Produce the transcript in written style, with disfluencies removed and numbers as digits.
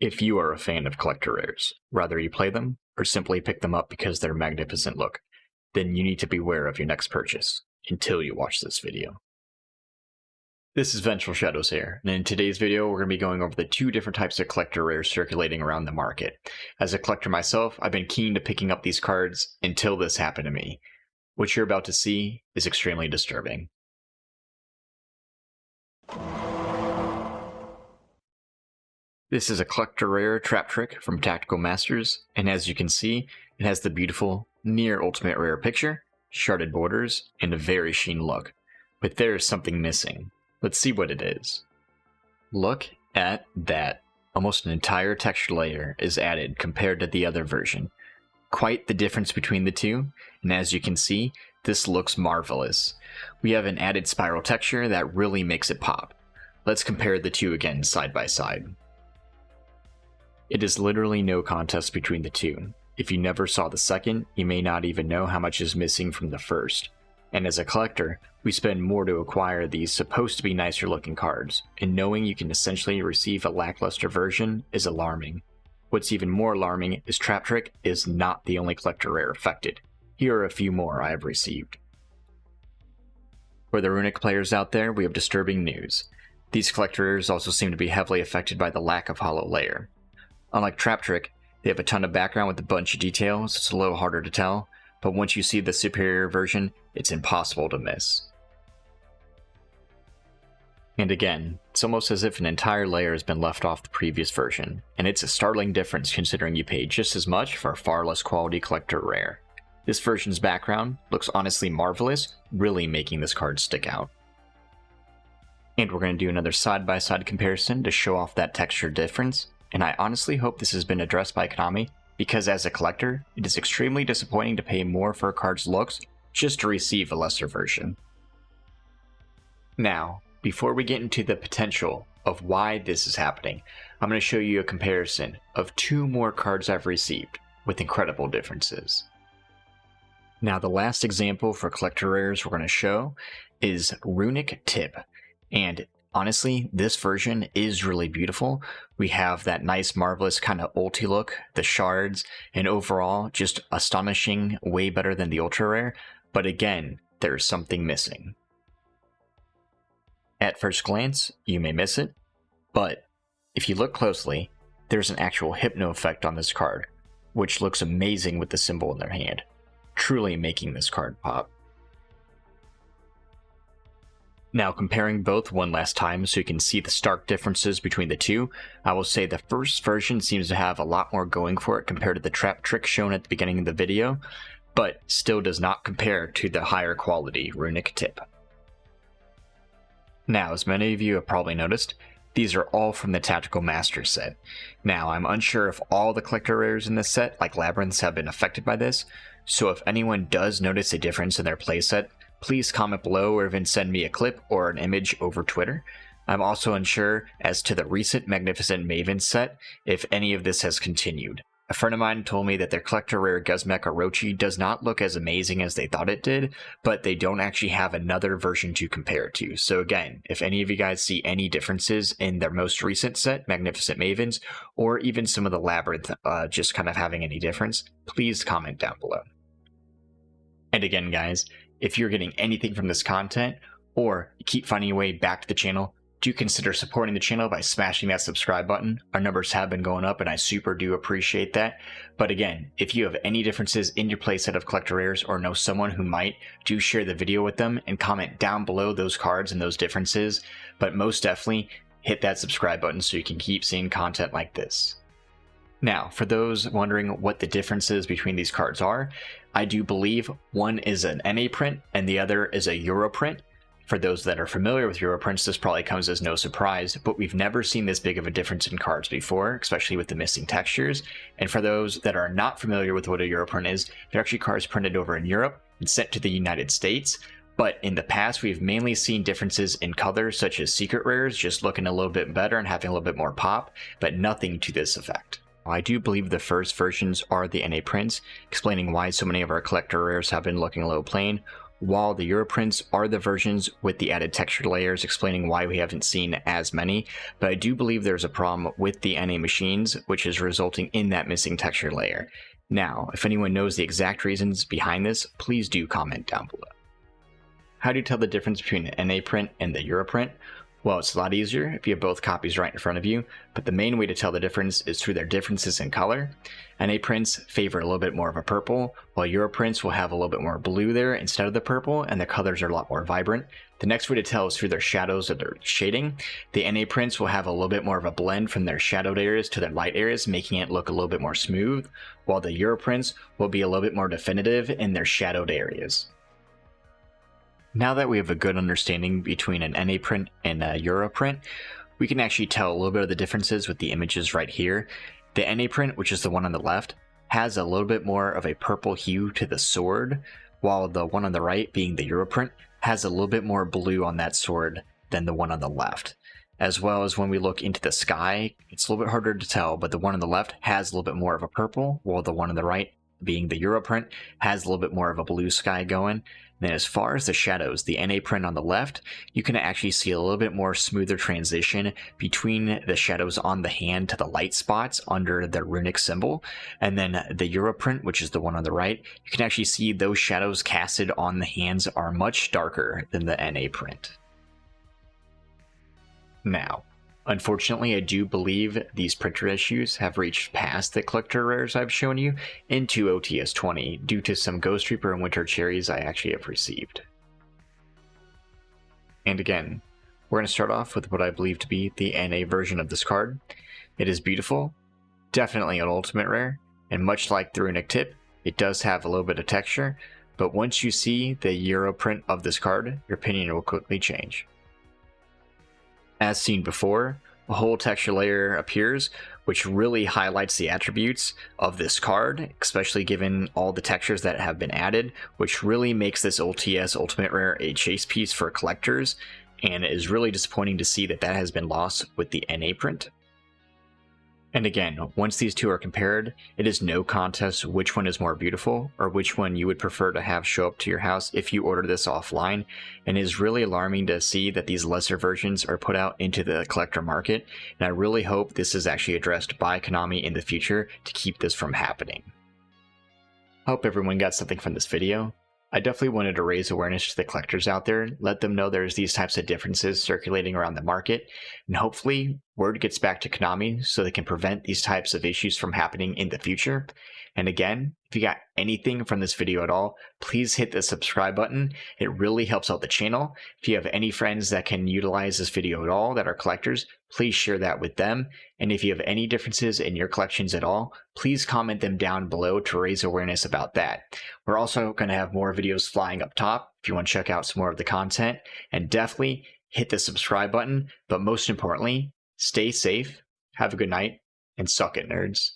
If you are a fan of collector rares, whether you play them or simply pick them up because of their magnificent look, then you need to beware of your next purchase until you watch this video. This is Vengeful Shadows here, and in today's video we're going to be going over the two different types of collector rares circulating around the market. As a collector myself, I've been keen to picking up these cards until this happened to me. What you're about to see is extremely disturbing. This is a collector rare Trap Trick from Tactical Masters, and as you can see, it has the beautiful, near ultimate rare picture, sharded borders, and a very sheen look. But there is something missing. Let's see what it is. Look at that. Almost an entire texture layer is added compared to the other version. Quite the difference between the two, and as you can see, this looks marvelous. We have an added spiral texture that really makes it pop. Let's compare the two again side by side. It is literally no contest between the two. If you never saw the second, you may not even know how much is missing from the first. And as a collector, we spend more to acquire these supposed to be nicer looking cards, and knowing you can essentially receive a lackluster version is alarming. What's even more alarming is Trap Trick is not the only collector rare affected. Here are a few more I have received. For the Runic players out there, we have disturbing news. These collector rares also seem to be heavily affected by the lack of hollow layer. Unlike Trap Trick, they have a ton of background with a bunch of details, it's a little harder to tell, but once you see the superior version, it's impossible to miss. And again, it's almost as if an entire layer has been left off the previous version, and it's a startling difference considering you paid just as much for a far less quality collector rare. This version's background looks honestly marvelous, really making this card stick out. And we're going to do another side-by-side comparison to show off that texture difference, and I honestly hope this has been addressed by Konami, because as a collector, it is extremely disappointing to pay more for a card's looks just to receive a lesser version. Now, before we get into the potential of why this is happening, I'm going to show you a comparison of two more cards I've received with incredible differences. Now, the last example for collector rares we're going to show is Runic Tip, and honestly, this version is really beautiful. We have that nice, marvelous kind of ulti look, the shards, and overall, just astonishing, way better than the ultra rare. But again, there's something missing. At first glance, you may miss it, but if you look closely, there's an actual hypno effect on this card, which looks amazing with the symbol in their hand, truly making this card pop. Now, comparing both one last time so you can see the stark differences between the two, I will say the first version seems to have a lot more going for it compared to the Trap Trick shown at the beginning of the video, but still does not compare to the higher quality Runic Tip. Now, as many of you have probably noticed, these are all from the Tactical Masters set. Now, I'm unsure if all the collector rares in this set, like Labyrinths, have been affected by this, so if anyone does notice a difference in their playset, please comment below or even send me a clip or an image over Twitter. I'm also unsure as to the recent Magnificent Maven set, if any of this has continued. A friend of mine told me that their collector rare Guzmek Orochi does not look as amazing as they thought it did, but they don't actually have another version to compare it to. So again, if any of you guys see any differences in their most recent set, Magnificent Mavens, or even some of the Labyrinth just kind of having any difference, please comment down below. And again guys, if you're getting anything from this content, or you keep finding your way back to the channel, do consider supporting the channel by smashing that subscribe button. Our numbers have been going up and I super do appreciate that. But again, if you have any differences in your playset of collector rares or know someone who might, do share the video with them and comment down below those cards and those differences. But most definitely, hit that subscribe button so you can keep seeing content like this. Now, for those wondering what the differences between these cards are, I do believe one is an NA print and the other is a Euro print. For those that are familiar with Euro prints, this probably comes as no surprise, but we've never seen this big of a difference in cards before, especially with the missing textures. And for those that are not familiar with what a Euro print is, they're actually cards printed over in Europe and sent to the United States. But in the past, we've mainly seen differences in colors, such as secret rares, just looking a little bit better and having a little bit more pop, but nothing to this effect. I do believe the first versions are the NA prints, explaining why so many of our collector rares have been looking a little plain, while the Europrints are the versions with the added texture layers, explaining why we haven't seen as many, but I do believe there's a problem with the NA machines, which is resulting in that missing texture layer. Now, if anyone knows the exact reasons behind this, please do comment down below. How do you tell the difference between an NA print and the Europrint? Well, it's a lot easier if you have both copies right in front of you, but the main way to tell the difference is through their differences in color. NA prints favor a little bit more of a purple, while Europrints will have a little bit more blue there instead of the purple, and the colors are a lot more vibrant. The next way to tell is through their shadows or their shading. The NA prints will have a little bit more of a blend from their shadowed areas to their light areas, making it look a little bit more smooth, while the Europrints will be a little bit more definitive in their shadowed areas. Now that we have a good understanding between an NA print and a Europrint, we can actually tell a little bit of the differences with the images right here. The NA print, which is the one on the left, has a little bit more of a purple hue to the sword, while the one on the right, being the Europrint, has a little bit more blue on that sword than the one on the left. As well as when we look into the sky, it's a little bit harder to tell, but the one on the left has a little bit more of a purple, while the one on the right, being the Europrint, has a little bit more of a blue sky going. Then as far as the shadows, the NA print on the left, you can actually see a little bit more smoother transition between the shadows on the hand to the light spots under the runic symbol. And then the Europrint, which is the one on the right, you can actually see those shadows casted on the hands are much darker than the NA print. Now, unfortunately, I do believe these printer issues have reached past the collector rares I've shown you into OTS 20 due to some Ghost Reaper and Winter Cherries I actually have received. And again, we're going to start off with what I believe to be the NA version of this card. It is beautiful, definitely an ultimate rare, and much like the runic tip, it does have a little bit of texture, but once you see the Euro print of this card, your opinion will quickly change. As seen before, a whole texture layer appears, which really highlights the attributes of this card, especially given all the textures that have been added, which really makes this OTS Ultimate Rare a chase piece for collectors, and it is really disappointing to see that that has been lost with the NA print. And again, once these two are compared, it is no contest which one is more beautiful, or which one you would prefer to have show up to your house if you order this offline, and it is really alarming to see that these lesser versions are put out into the collector market, and I really hope this is actually addressed by Konami in the future to keep this from happening. I hope everyone got something from this video. I definitely wanted to raise awareness to the collectors out there, let them know there's these types of differences circulating around the market, and hopefully word gets back to Konami so they can prevent these types of issues from happening in the future. And again, if you got anything from this video at all, please hit the subscribe button. It really helps out the channel. If you have any friends that can utilize this video at all that are collectors, please share that with them. And if you have any differences in your collections at all, please comment them down below to raise awareness about that. We're also going to have more videos flying up top if you want to check out some more of the content. And definitely hit the subscribe button. But most importantly, stay safe, have a good night, and suck it, nerds.